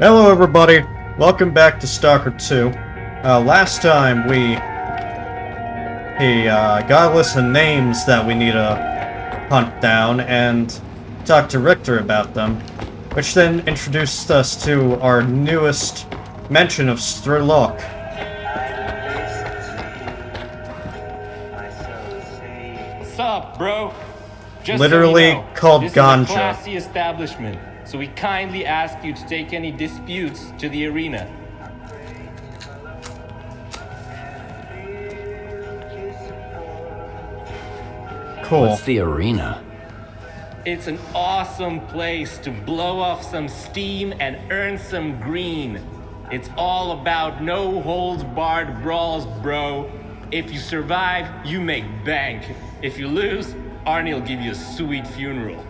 Hello everybody, welcome back to Stalker 2. Last time he got a list of names that we need to hunt down and talk to Richter about them, which then introduced us to our newest mention of STALKER. What's up, bro? Just Literally so you know, called this ganja. is a classy establishment, so we kindly ask you to take any disputes to the arena. Cool. What's the arena? It's an awesome place to blow off some steam and earn some green. It's all about no-holds-barred brawls, bro. If you survive, you make bank. If you lose, Arnie'll give you a sweet funeral.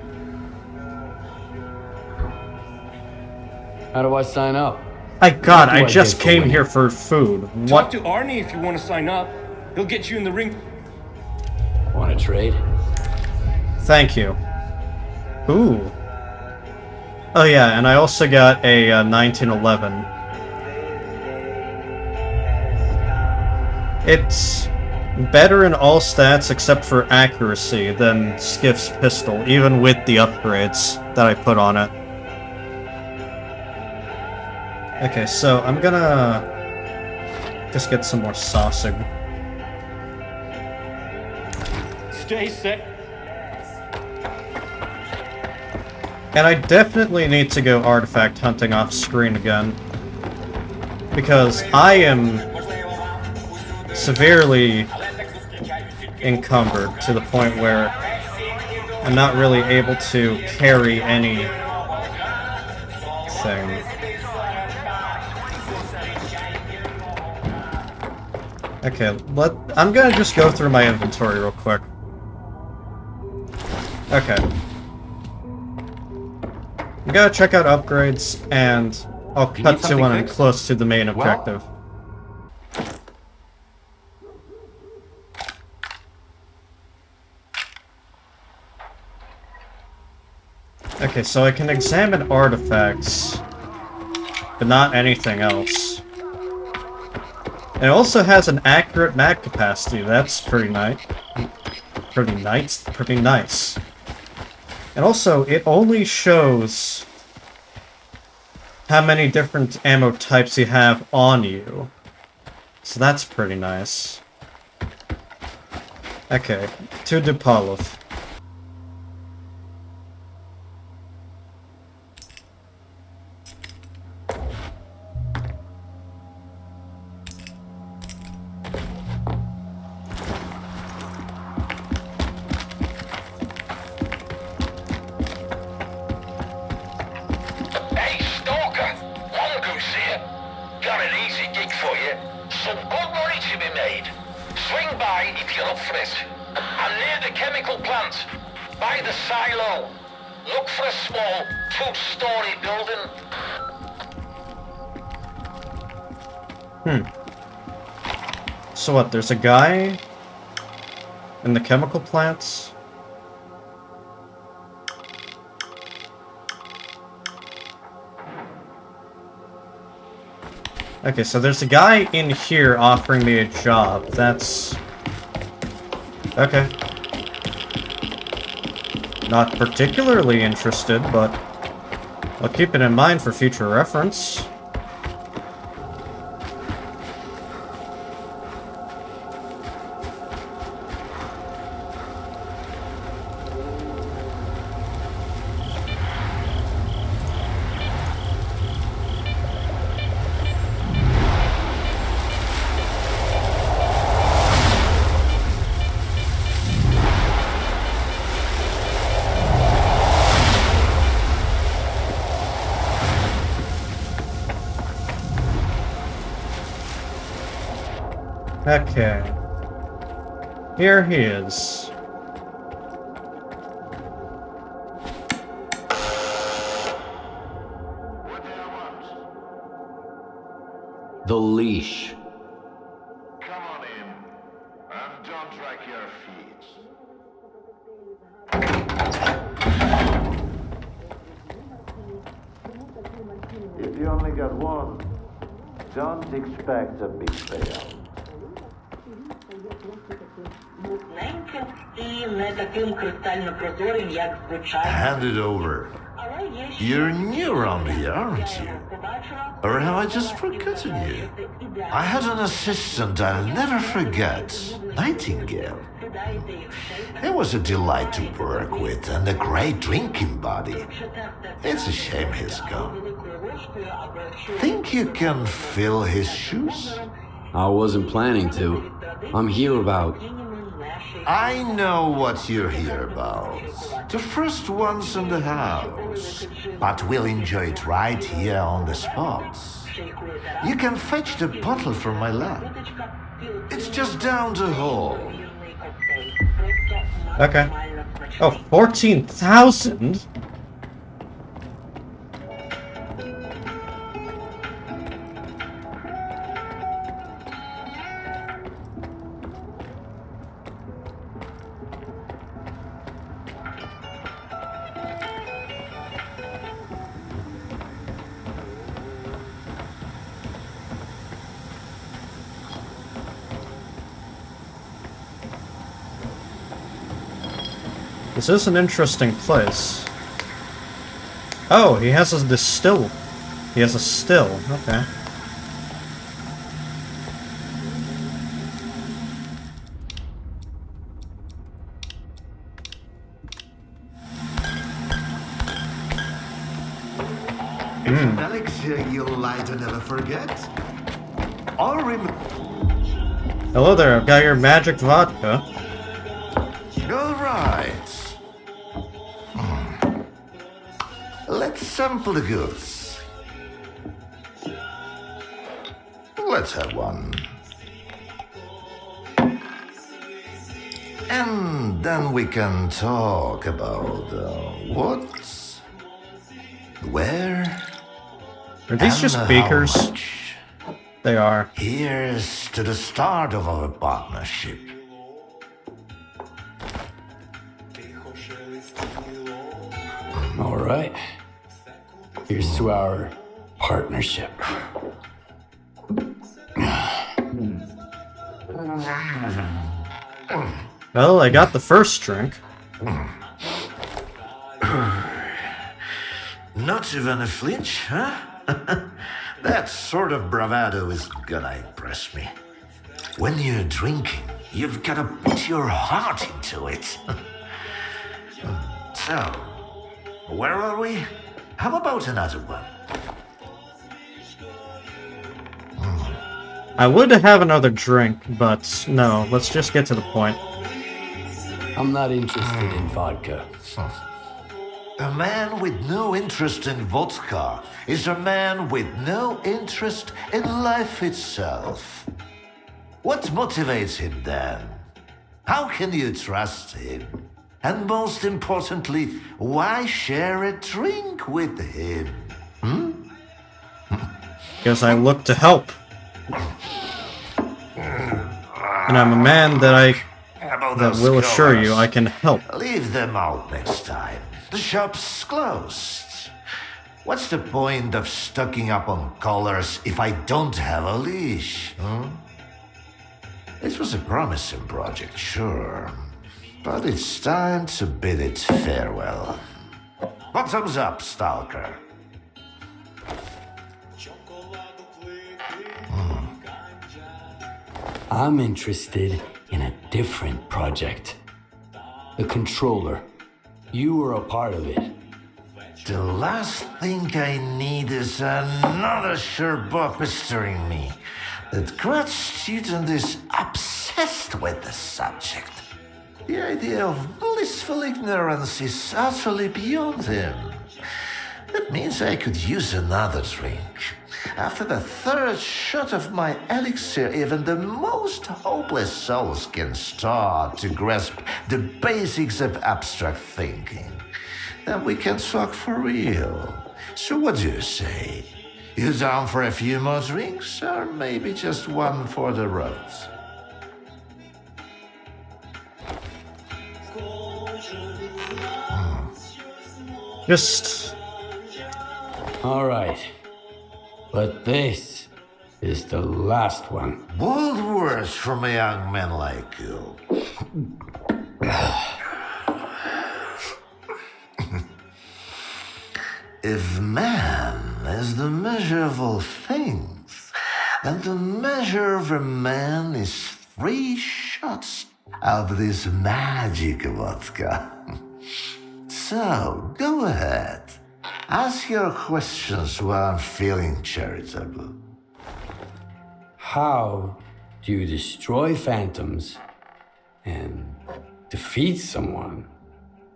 How do I sign up? My god, What do I I just get for came winning? here for food. Talk What? to Arnie if you want to sign up. He'll get you in the ring. Want to trade? Thank you. Ooh. Oh yeah, and I also got a 1911. It's better in all stats except for accuracy than Skiff's pistol, even with the upgrades that I put on it. Okay, so I'm gonna just get some more sausage. Stay set. And I definitely need to go artifact hunting off screen again, because I am severely encumbered to the point where I'm not really able to carry anything. Okay, I'm gonna just go through my inventory real quick. Okay. I'm gonna check out upgrades, and I'll cut to when I'm close to the main objective. Okay, so I can examine artifacts, but not anything else. It also has an accurate mag capacity. That's pretty nice. Pretty nice. And also, it only shows how many different ammo types you have on you. So that's pretty nice. Okay, to Dupalov. Some good money to be made. Swing by if you're up for it. I'm near the chemical plant, by the silo. Look for a small, two-story building. So what, there's a guy in the chemical plants? Okay, so there's a guy in here offering me a job. That's... okay. Not particularly interested, but I'll keep it in mind for future reference. Okay. Here he is. The leash. Come on in, and don't drag your feet. If you only got one, don't expect a big payout. Hand it over. You're new around here, aren't you? Or have I just forgotten you? I had an assistant I'll never forget, Nightingale. It was a delight to work with and a great drinking buddy. It's a shame he's gone. Think you can fill his shoes? I wasn't planning to. I'm here about... I know what you're here about. The first ones in the house. But we'll enjoy it right here on the spot. You can fetch the bottle from my lab. It's just down the hall. Okay. Oh, 14,000? This is an interesting place. Oh, he has a distill. He has a still. Okay. It's an elixir you'll light and never forget. I'll remember. Hello there, I've got your magic vodka. All right. Let's sample the goods. Let's have one. And then we can talk about what, where, Are these and just how beakers? much. They are. Here's to the start of our partnership. All right. Here's to our partnership. Well, I got the first drink. Not even a flinch, huh? That sort of bravado is gonna impress me. When you're drinking, you've gotta put your heart into it. So, where are we? How about another one? I would have another drink, but no, let's just get to the point. I'm not interested in vodka. A man with no interest in vodka is a man with no interest in life itself. What motivates him then? How can you trust him? And most importantly, why share a drink with him? Because I look to help. And I'm a man that About that those will assure you covers? I can help. Leave them out next time. The shop's closed. What's the point of stocking up on collars if I don't have a leash? This was a promising project, sure. But it's time to bid it farewell. Bottoms up, Stalker. I'm interested in a different project. The controller. You were a part of it. The last thing I need is another Sherpa pestering me. That grad student is obsessed with the subject. The idea of blissful ignorance is utterly beyond him. That means I could use another drink. After the third shot of my elixir, even the most hopeless souls can start to grasp the basics of abstract thinking. Then we can talk for real. So what do you say? You down for a few more drinks, or maybe just one for the road? Just... All right. But this is the last one. Bold words from a young man like you. If man is the measure of all things, then the measure of a man is 3 shots of this magic vodka. So, go ahead. Ask your questions while I'm feeling charitable. How do you destroy phantoms and defeat someone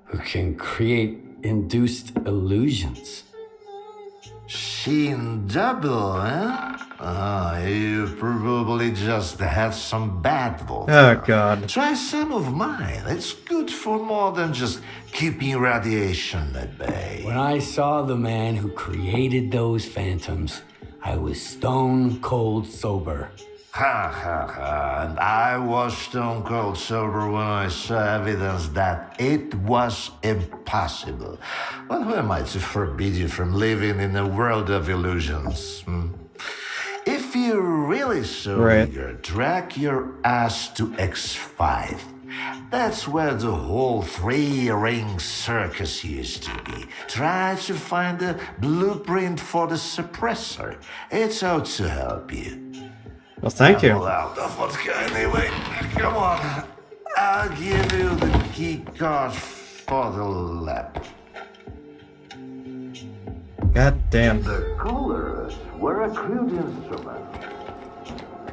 who can create induced illusions? Seen double, eh? You probably just had some bad vodka. Oh, God. Try some of mine. It's good for more than just keeping radiation at bay. When I saw the man who created those phantoms, I was stone cold sober. Ha ha ha. And I was stone cold sober when I saw evidence that it was impossible. But who am I to forbid you from living in a world of illusions? If you're really so eager, drag your ass to X5. That's where the whole 3-ring circus used to be. Try to find the blueprint for the suppressor. It's out to help you. Well, thank you. I'm all out of vodka anyway. Come on. I'll give you the key card for the lab. God damn. The coolers were a crude instrument.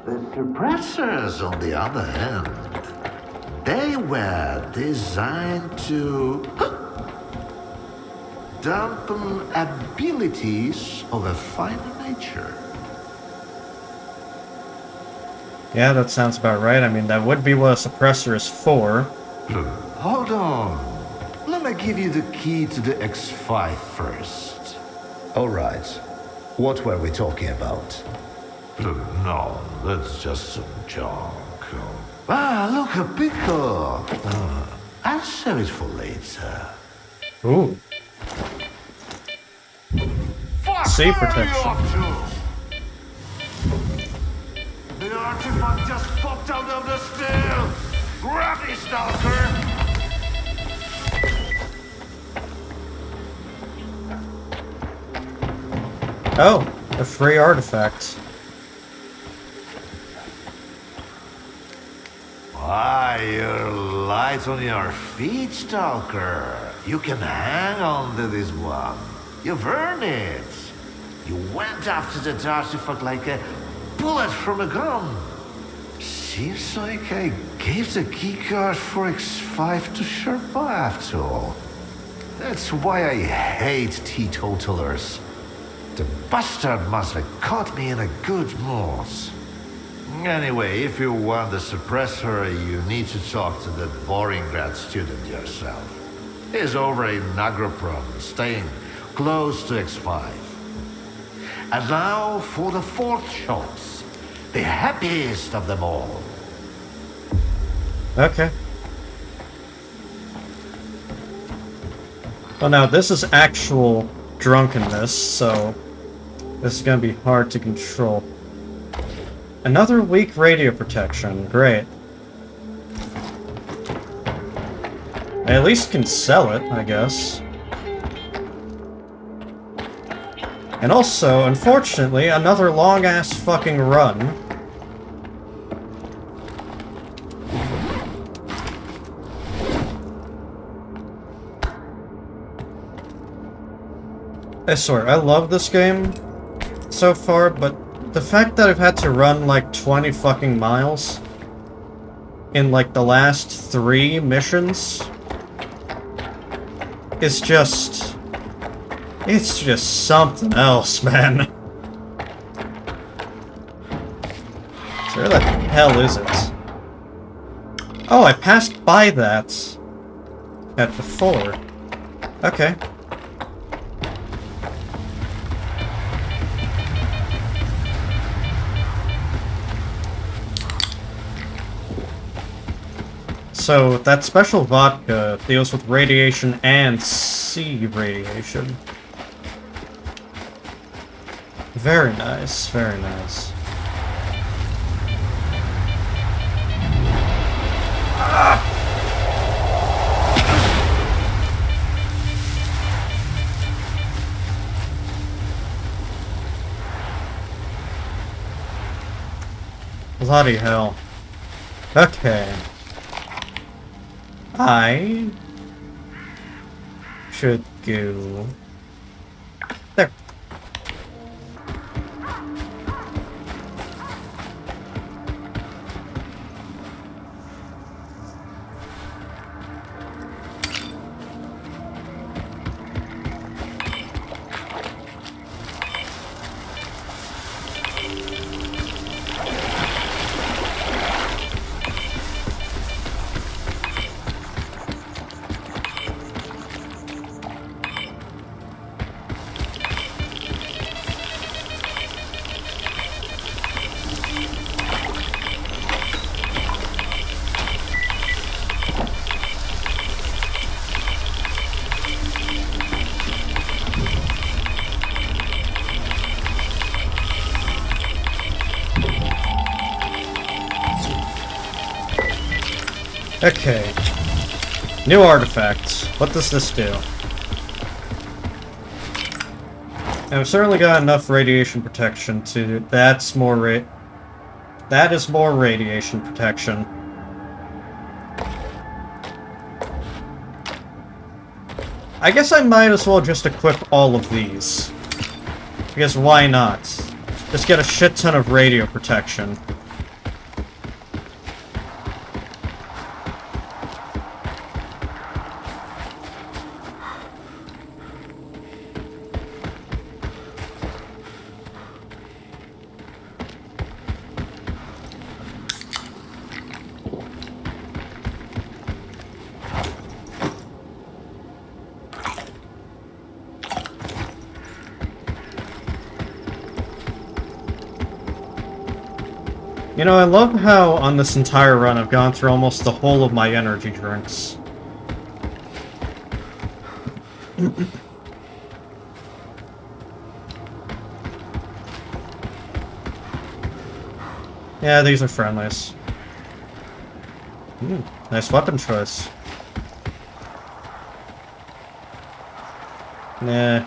The suppressors, on the other hand, they were designed to dampen abilities of a finer nature. Yeah, that sounds about right. I mean, that would be what a suppressor is for. Hold on. Let me give you the key to the X5 first. All right. What were we talking about? No, that's just some junk. Look, a pickle. I'll save it for later. Ooh. Sea protection. The artifact just popped out of the steel! Grab me, Stalker! Oh, a free artifact. Why, you're light on your feet, Stalker. You can hang on to this one. You've earned it. You went after that artifact like a bullet from a gun. Seems like I gave the keycard for X5 to Sherpa after all. That's why I hate teetotalers. The bastard must have caught me in a good mood. Anyway, if you want the suppressor, you need to talk to that boring grad student yourself. He's over in Agroprom, staying close to X5. And now for the 4th shots, the happiest of them all. Okay. Well, now, this is actual drunkenness, so this is gonna be hard to control. Another weak radio protection. Great. I at least can sell it, I guess. And also, unfortunately, another long-ass fucking run. I swear, I love this game so far, but the fact that I've had to run like 20 fucking miles in like the last 3 missions is just... it's just something else, man. So where the hell is it? Oh, I passed by that at before. Okay. So, that special vodka deals with radiation and sea radiation. Very nice, very nice. Bloody hell. Okay. I should go there. Okay. New artifact. What does this do? I've certainly got enough radiation protection to... That is more radiation protection. I guess I might as well just equip all of these. Because why not? Just get a shit ton of radio protection. You know, I love how on this entire run I've gone through almost the whole of my energy drinks. Yeah, these are friendlies. Nice weapon choice. Nah.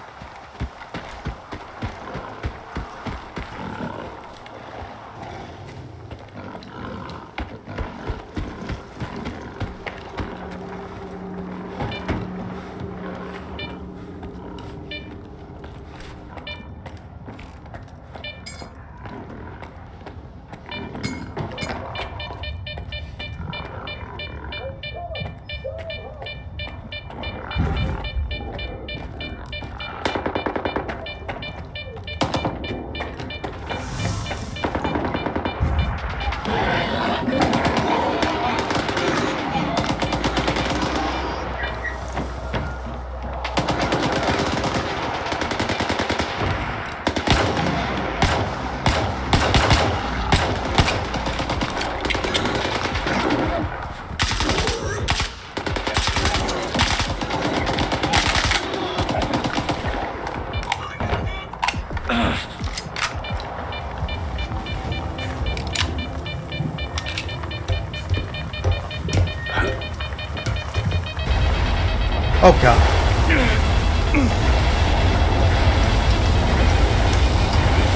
Oh god.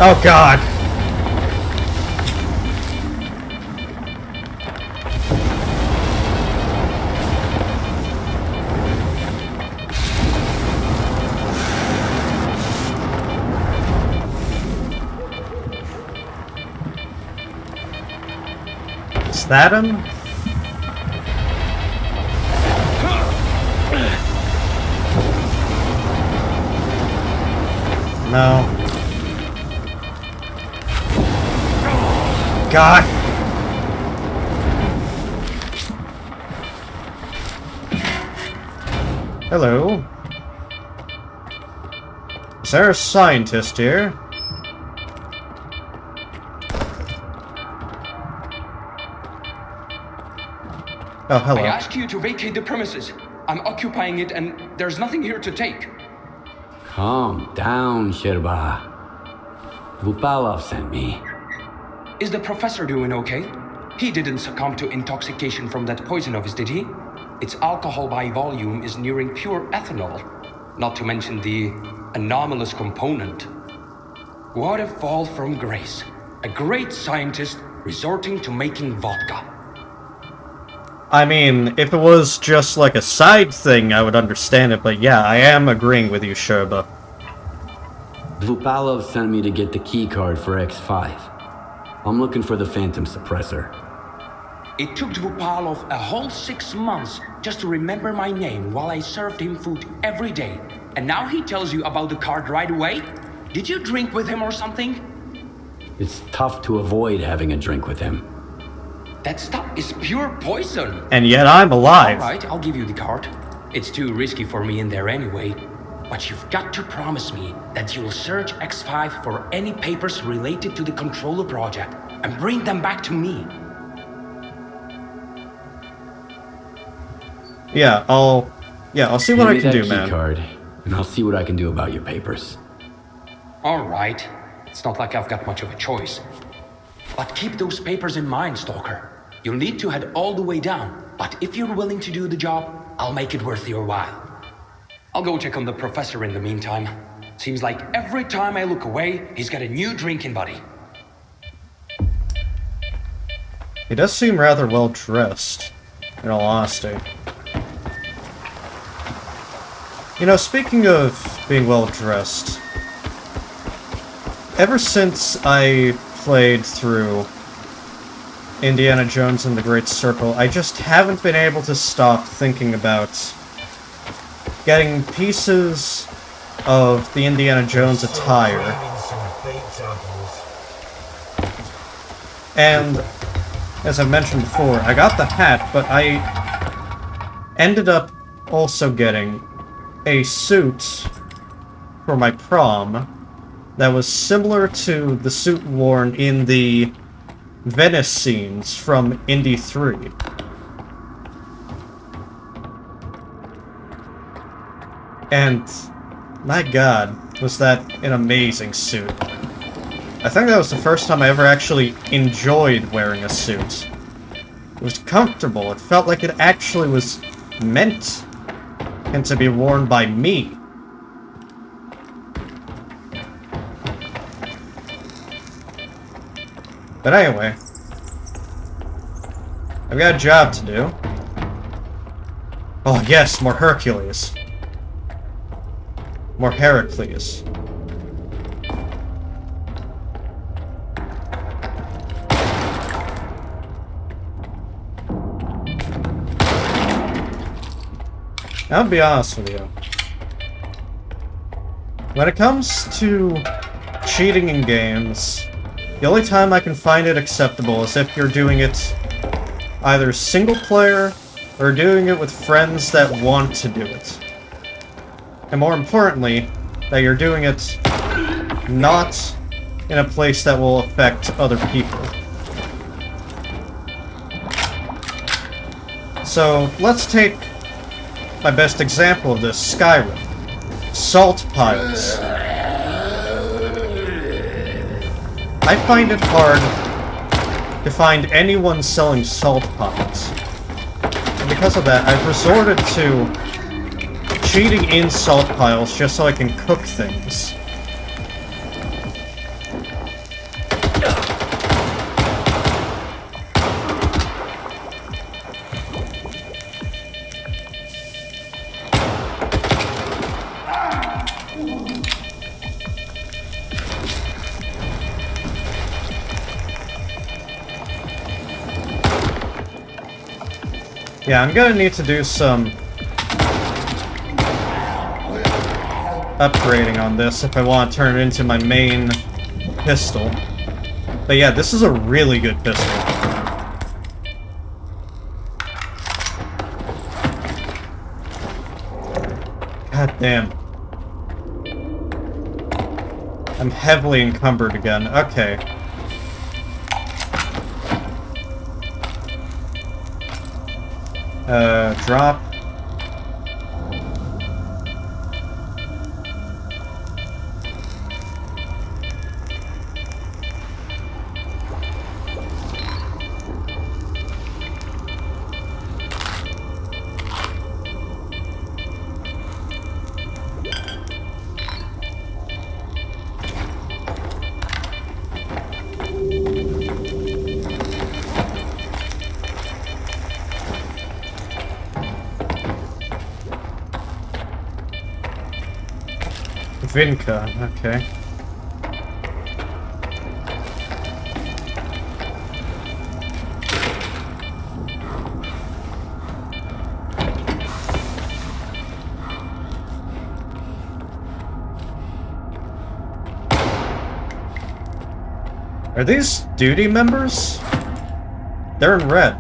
Oh god. Is that him? No. God. Hello. Is there a scientist here? Oh, hello. I asked you to vacate the premises. I'm occupying it and there's nothing here to take. Calm down, Sherba. Vupalov sent me. Is the professor doing okay? He didn't succumb to intoxication from that poison of his, did he? Its alcohol by volume is nearing pure ethanol, not to mention the anomalous component. What a fall from grace. A great scientist resorting to making vodka. I mean, if it was just like a side thing, I would understand it, but yeah, I am agreeing with you, Sherba. Vupalov sent me to get the key card for X5. I'm looking for the Phantom Suppressor. It took Vupalov a whole 6 months just to remember my name while I served him food every day. And now he tells you about the card right away? Did you drink with him or something? It's tough to avoid having a drink with him. That stuff is pure poison. And yet I'm alive. Alright, I'll give you the card. It's too risky for me in there anyway. But you've got to promise me that you'll search X5 for any papers related to the controller project and bring them back to me. Yeah, I'll see what I can do, Key man. card, and I'll see what I can do about your papers. Alright. It's not like I've got much of a choice. But keep those papers in mind, Stalker. You'll need to head all the way down, but if you're willing to do the job, I'll make it worth your while. I'll go check on the professor in the meantime. Seems like every time I look away, he's got a new drinking buddy. He does seem rather well dressed, in all honesty. You know, speaking of being well dressed, ever since I played through Indiana Jones and the Great Circle, I just haven't been able to stop thinking about getting pieces of the Indiana Jones attire. And, as I mentioned before, I got the hat, but I ended up also getting a suit for my prom that was similar to the suit worn in the Venice scenes from Indy 3. And, my god, was that an amazing suit. I think that was the first time I ever actually enjoyed wearing a suit. It was comfortable, it felt like it actually was meant and to be worn by me. But anyway, I've got a job to do. Oh yes, more Hercules. More Heracles. I'll be honest with you. When it comes to cheating in games, the only time I can find it acceptable is if you're doing it either single player or doing it with friends that want to do it. And more importantly, that you're doing it not in a place that will affect other people. So, let's take my best example of this, Skyrim. Salt piles. I find it hard to find anyone selling salt piles. And because of that, I've resorted to cheating in salt piles just so I can cook things. Yeah, I'm gonna need to do some upgrading on this if I want to turn it into my main pistol. But yeah, this is a really good pistol. God damn. I'm heavily encumbered again. Okay. Drop. Vinca, okay. Are these duty members? They're in red.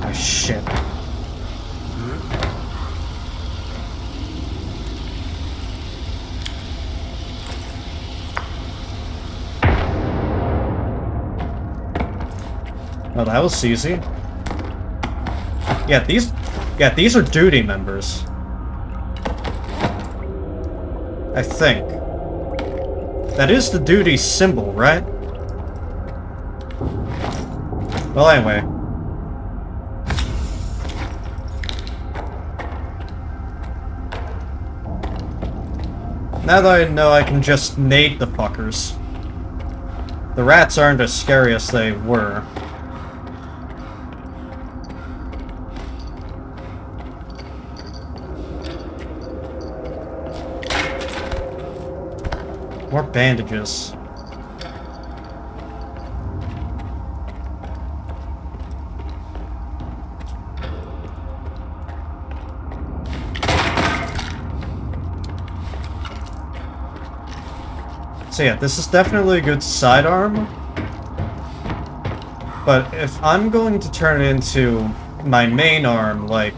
Oh shit. Oh, that was easy. Yeah, these are duty members. I think. That is the duty symbol, right? Well, anyway. Now that I know, I can just nade the fuckers. The rats aren't as scary as they were. More bandages. So yeah, this is definitely a good sidearm. But if I'm going to turn it into my main arm, like...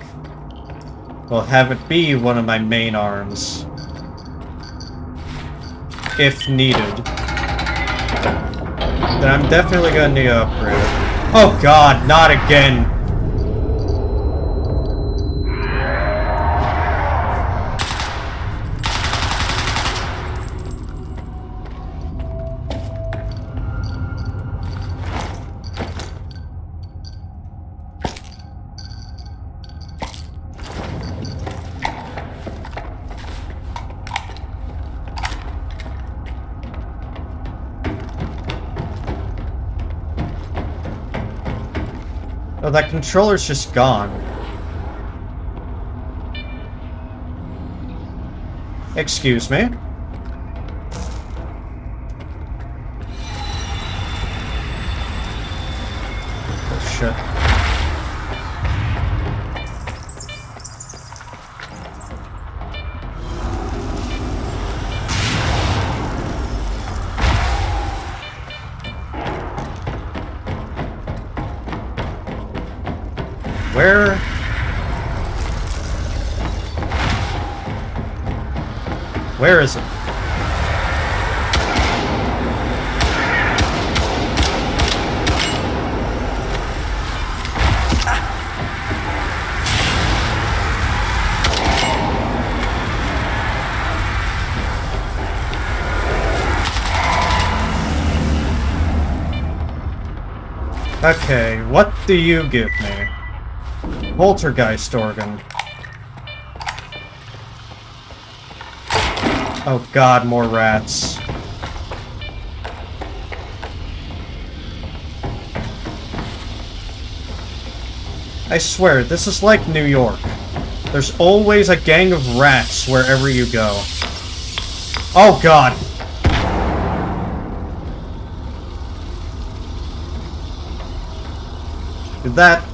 well, have it be one of my main arms. If needed. Then I'm definitely gonna need to upgrade it. Oh god, not again! Oh, that controller's just gone. Excuse me? Oh, shit. Where is it? Okay, what do you give me? Poltergeist organ. Oh god, more rats. I swear, this is like New York. There's always a gang of rats wherever you go. Oh god! Did that...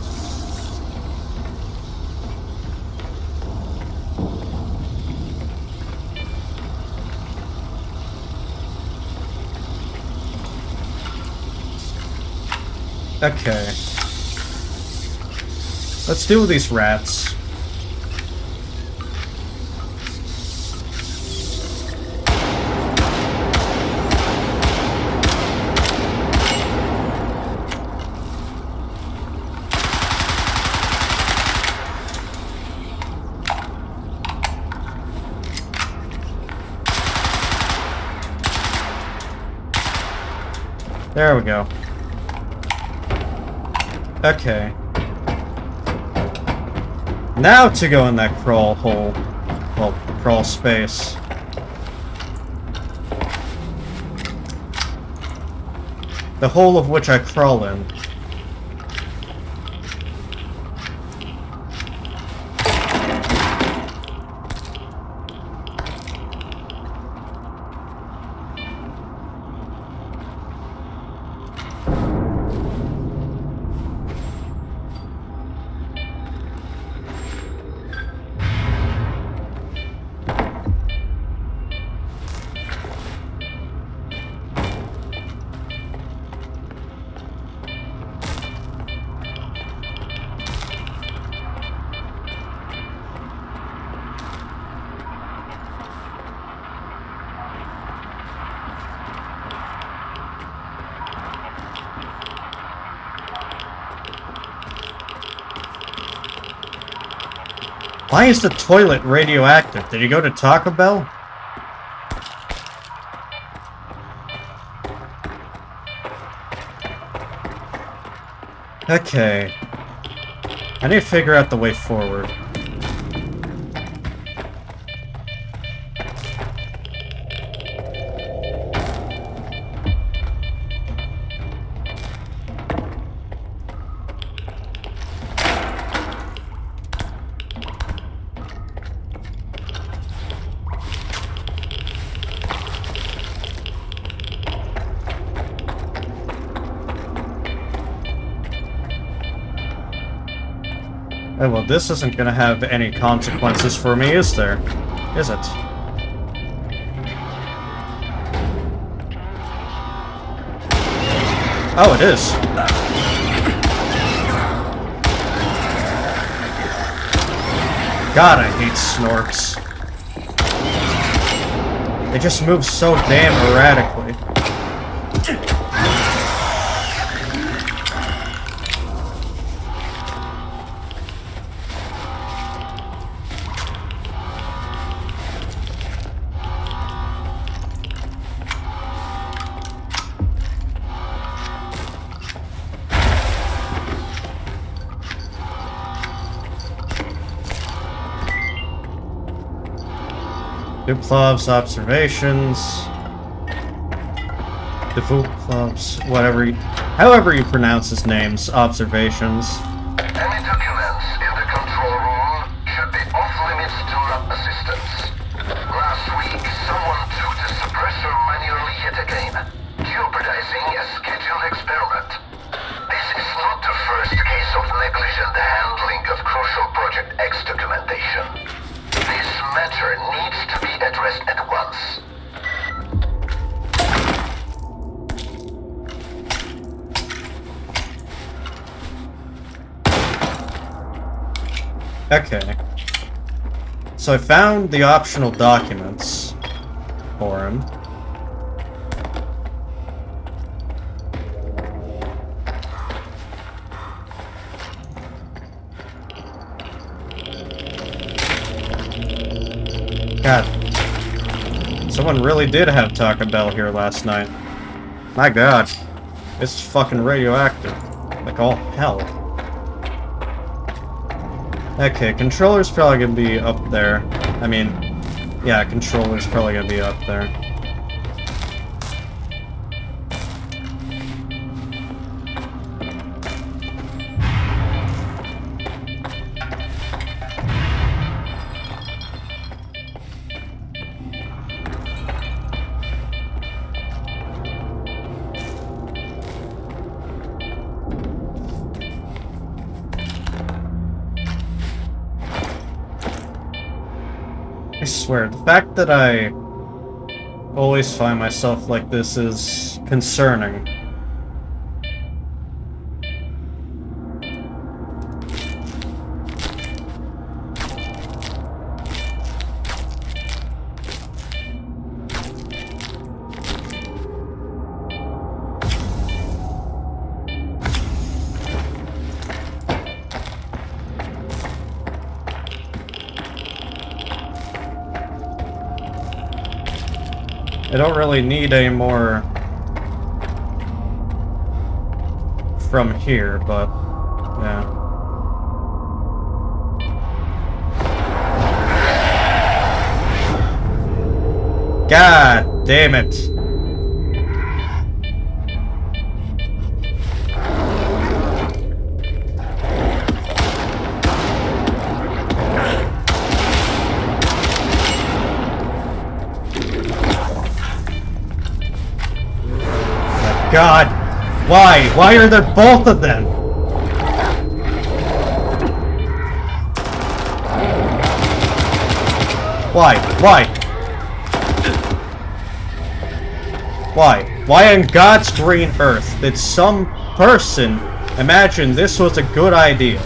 Okay. Let's deal with these rats. There we go. Okay. Now to go in that crawl hole. Well, crawl space. The hole of which I crawl in. Why is the toilet radioactive? Did you go to Taco Bell? Okay. I need to figure out the way forward. Oh, well, this isn't gonna have any consequences for me, is there? Is it? Oh, it is. God, I hate snorks. They just move so damn erratically. Duplov's observations. Duplov's, however you pronounce his name's observations. Any documents in the control room should be off limits to lab assistance. Last week, someone took the suppressor manually yet again, jeopardizing a scheduled experiment. This is not the first case of negligent handling of crucial Project X documentation. This matter needs to be addressed at once. Okay. So I found the optional documents for him. God. Someone really did have Taco Bell here last night. My God. It's fucking radioactive. Like all hell. Okay, controller's probably gonna be up there. I mean, yeah, controller's probably gonna be up there. I swear, the fact that I always find myself like this is concerning. I don't really need any more from here, but yeah. God damn it. God, why? Why are there both of them? Why? Why? Why? Why on God's green earth did some person imagine this was a good idea?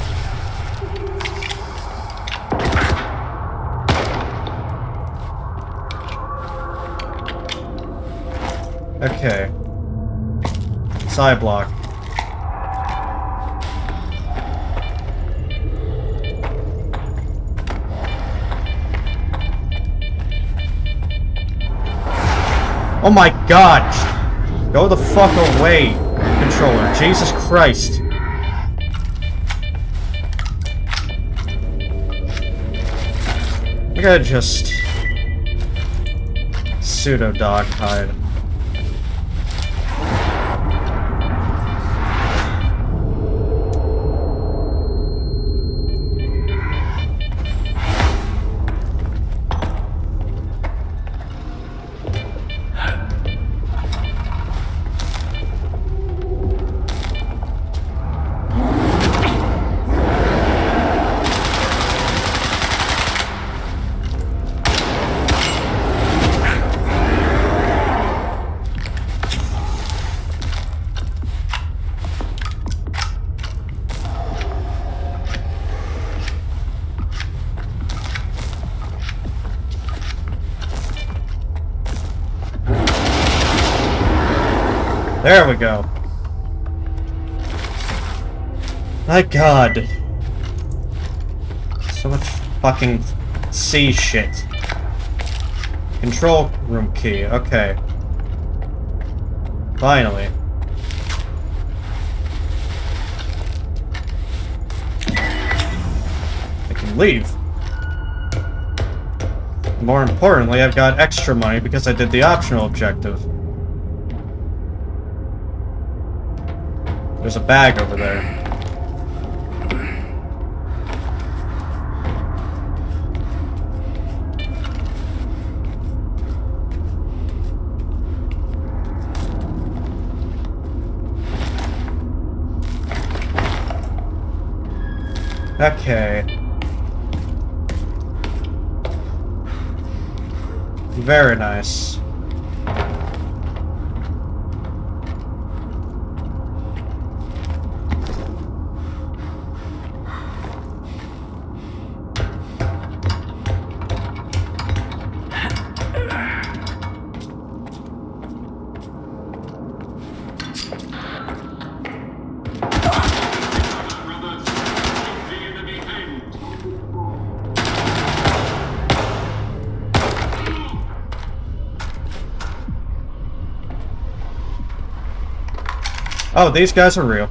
Okay. Side block. Oh my god! Go the fuck away, controller. Jesus Christ. I gotta just... pseudo-dog hide. There we go. My god. So much fucking C shit. Control room key, okay. Finally. I can leave. More importantly, I've got extra money because I did the optional objective. There's a bag over there. Okay. Very nice. Oh, these guys are real.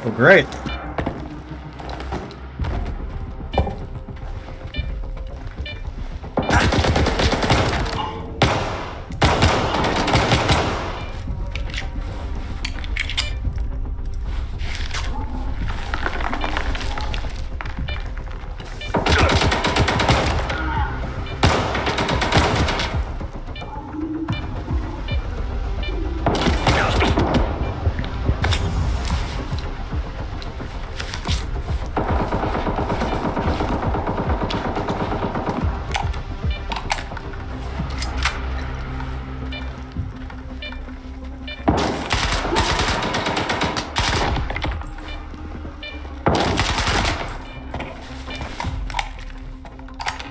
Oh, great.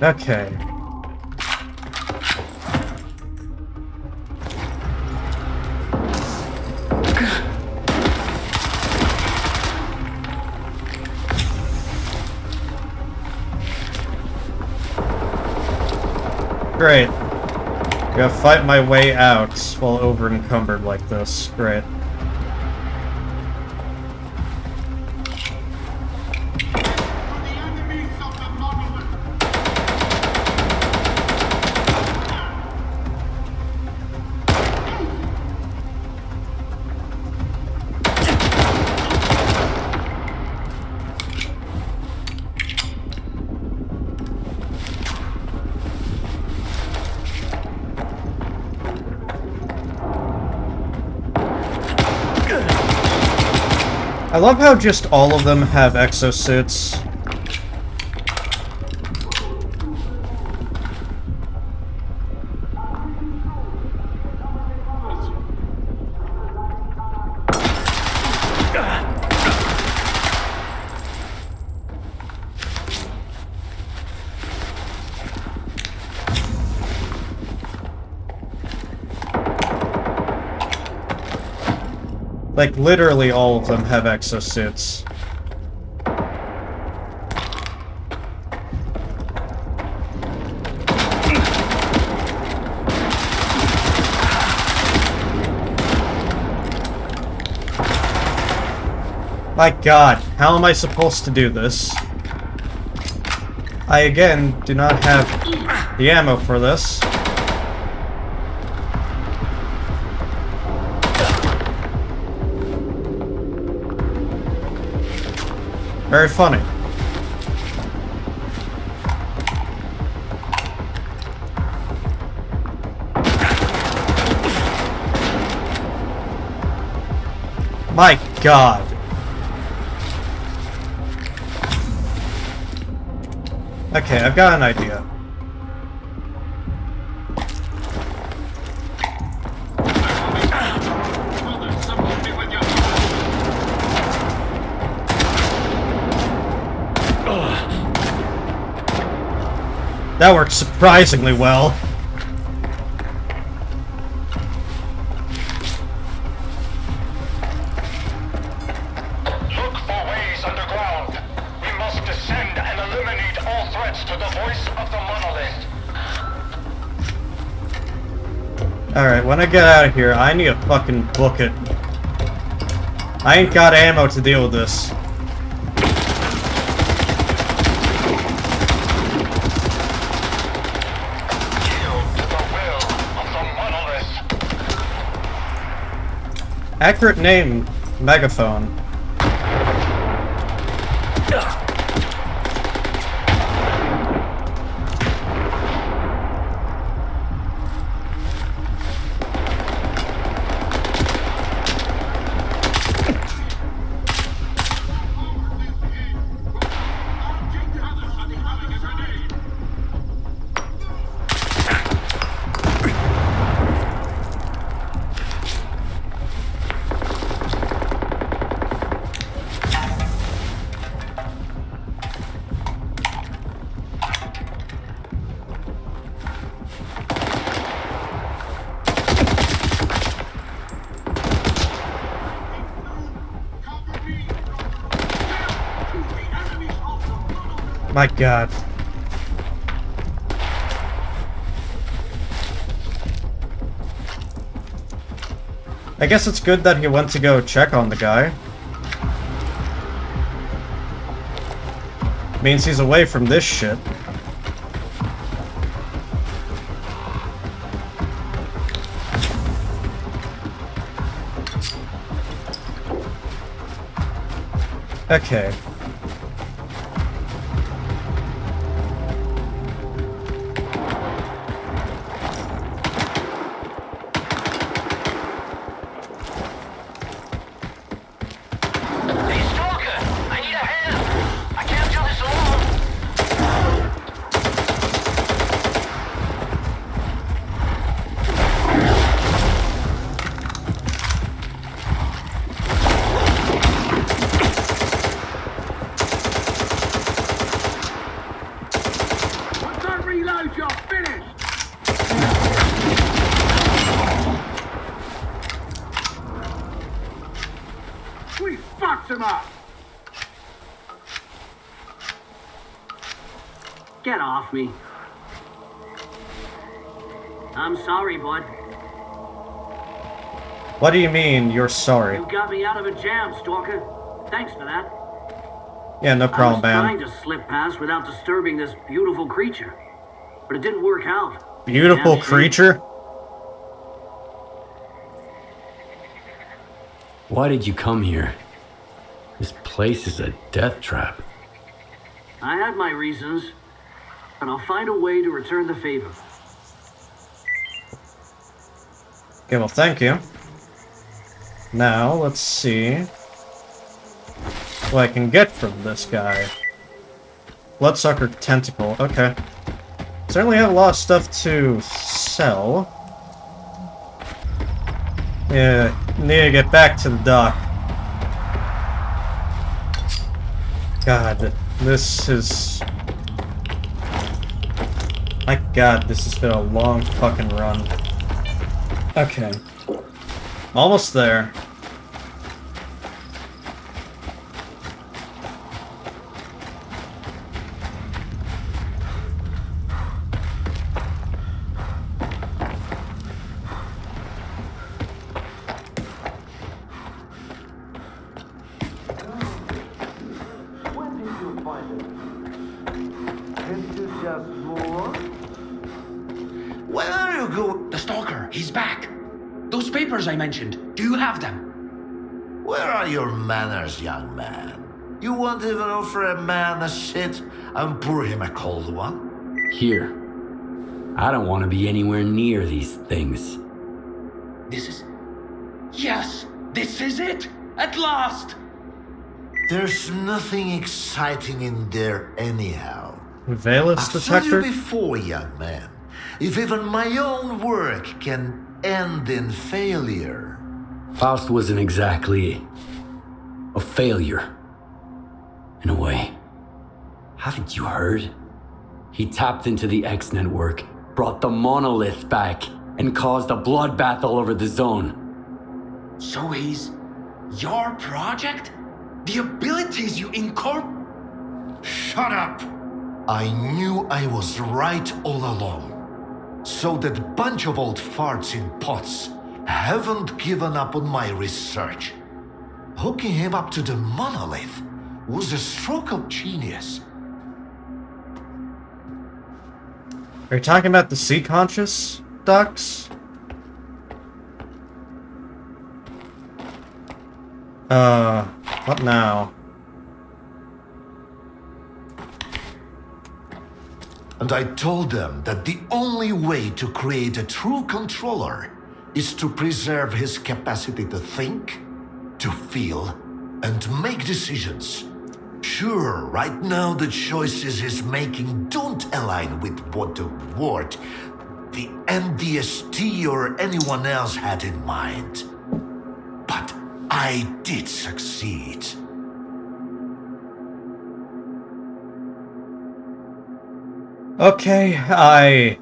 Okay. Great. Gotta fight my way out while over encumbered like this. Great. I love how just all of them have exosuits. Like, literally all of them have exosuits. My god, how am I supposed to do this? I again do not have the ammo for this. Very funny. My god. Okay, I've got an idea. That works surprisingly well. Look for ways underground. We must descend and eliminate all threats to the voice of the monolith. Alright, when I get out of here, I need to fucking book it. I ain't got ammo to deal with this. Accurate name, megaphone. My god. I guess it's good that he went to go check on the guy. Means he's away from this shit. Okay. Hey, Stalker! I need a hand! I can't do this alone! Once I reload, you're finished! We fucked him up! Get off me. I'm sorry, bud. What do you mean, you're sorry? You got me out of a jam, Stalker. Thanks for that. Yeah, no I was problem, trying man. to slip past without disturbing this beautiful creature, but it didn't work out. Beautiful Damn shame. creature? Why did you come here? This place is a death trap. I had my reasons, but I'll find a way to return the favor. Okay, well, thank you. Now, let's see what I can get from this guy. Bloodsucker tentacle, okay. Certainly have a lot of stuff to sell. Yeah, need to get back to the dock. God, this is... My god, this has been a long fucking run. Okay. Almost there. Where are you going? The Stalker, he's back. Those papers I mentioned, do you have them? Where are your manners, young man? You won't even offer a man a shit and pour him a cold one? Here. I don't want to be anywhere near these things. This is... Yes! This is it! At last! There's nothing exciting in there anyhow. Valence I've told you detector? before, young man. If even my own work can end in failure... Faust wasn't exactly a failure. In a way. Haven't you heard? He tapped into the X network, brought the monolith back, and caused a bloodbath all over the zone. So he's... your project? The abilities you incorporate? Shut up! I knew I was right all along. So that bunch of old farts in pots haven't given up on my research. Hooking him up to the monolith was a stroke of genius. Are you talking about the sea conscious ducks? What now? And I told them that the only way to create a true controller is to preserve his capacity to think, to feel, and make decisions. Sure, right now the choices he's making don't align with what the Ward, the MDST or anyone else had in mind. But I did succeed. Okay,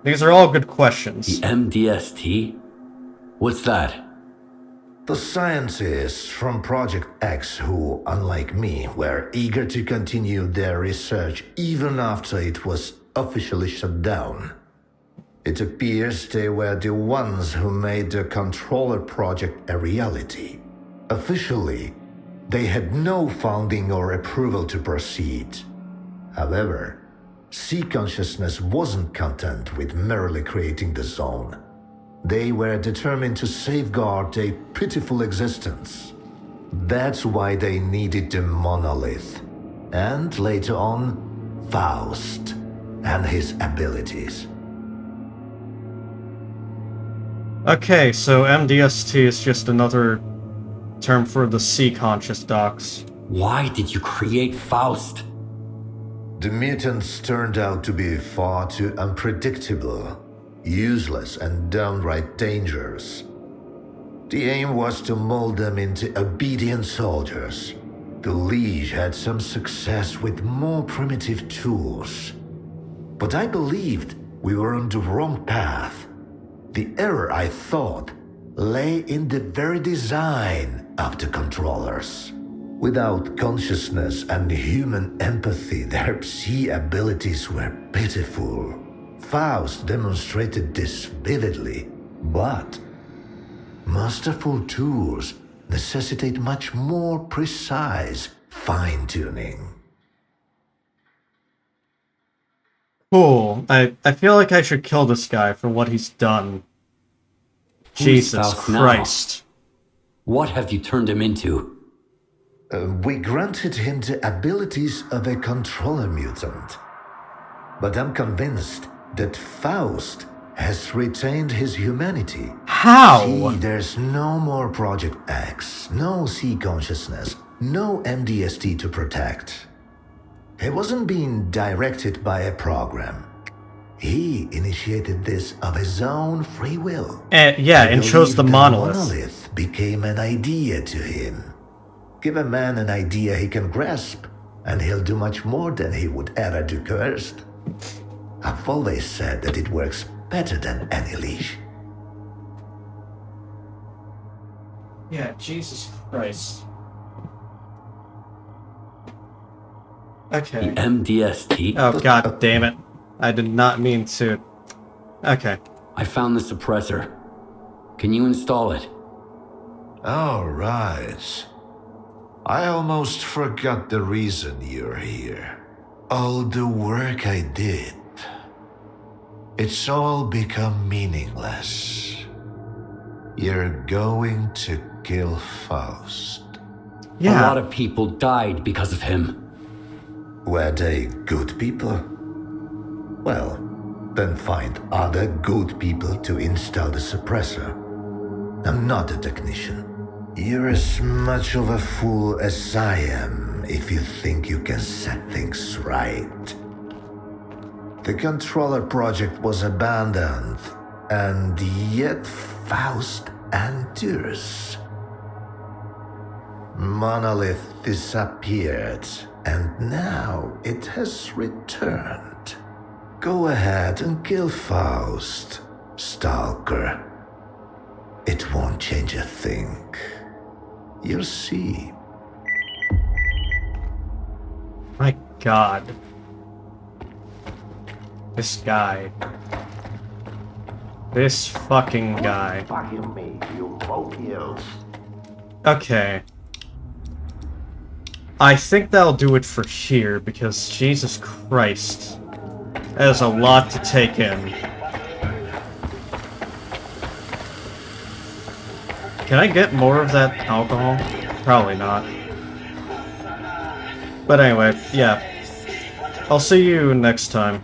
These are all good questions. The MDST? What's that? The scientists from Project X who, unlike me, were eager to continue their research even after it was officially shut down. It appears they were the ones who made the controller project a reality. Officially, they had no funding or approval to proceed. However, Sea Consciousness wasn't content with merely creating the zone. They were determined to safeguard a pitiful existence. That's why they needed the monolith, and later on, Faust and his abilities. Okay, so MDST is just another term for the sea conscious docs. Why did you create Faust? The mutants turned out to be far too unpredictable, useless, and downright dangerous. The aim was to mold them into obedient soldiers. The Liege had some success with more primitive tools. But I believed we were on the wrong path. The error, I thought, lay in the very design of the controllers. Without consciousness and human empathy, their Psi abilities were pitiful. Faust demonstrated this vividly, but masterful tools necessitate much more precise fine-tuning. Cool. I feel like I should kill this guy for what he's done. Jesus Faust now? Christ. What have you turned him into? We granted him the abilities of a controller mutant. But I'm convinced that Faust has retained his humanity. How? See, there's no more Project X, no Sea Consciousness, no MDST to protect. He wasn't being directed by a program. He initiated this of his own free will. And chose the monolith. The monolith became an idea to him. Give a man an idea he can grasp, and he'll do much more than he would ever do cursed. I've always said that it works better than any leash. Yeah, Jesus Christ. Okay. The MDST? Oh, god damn it. I did not mean to. Okay. I found the suppressor. Can you install it? All right. I almost forgot the reason you're here. All the work I did. it's all become meaningless. You're going to kill Faust. A Yeah. lot of people died because of him. Were they good people? Well, then find other good people to install the suppressor. I'm not a technician. You're as much of a fool as I am if you think you can set things right. The controller project was abandoned, and yet Faust endures. Monolith disappeared, and now it has returned. Go ahead and kill Faust, Stalker. It won't change a thing. You'll see. My god. This guy. This fucking guy. Fucking me, you mobiles. Okay. I think that'll do it for here, because Jesus Christ. That is a lot to take in. Can I get more of that alcohol? Probably not. But anyway, yeah. I'll see you next time.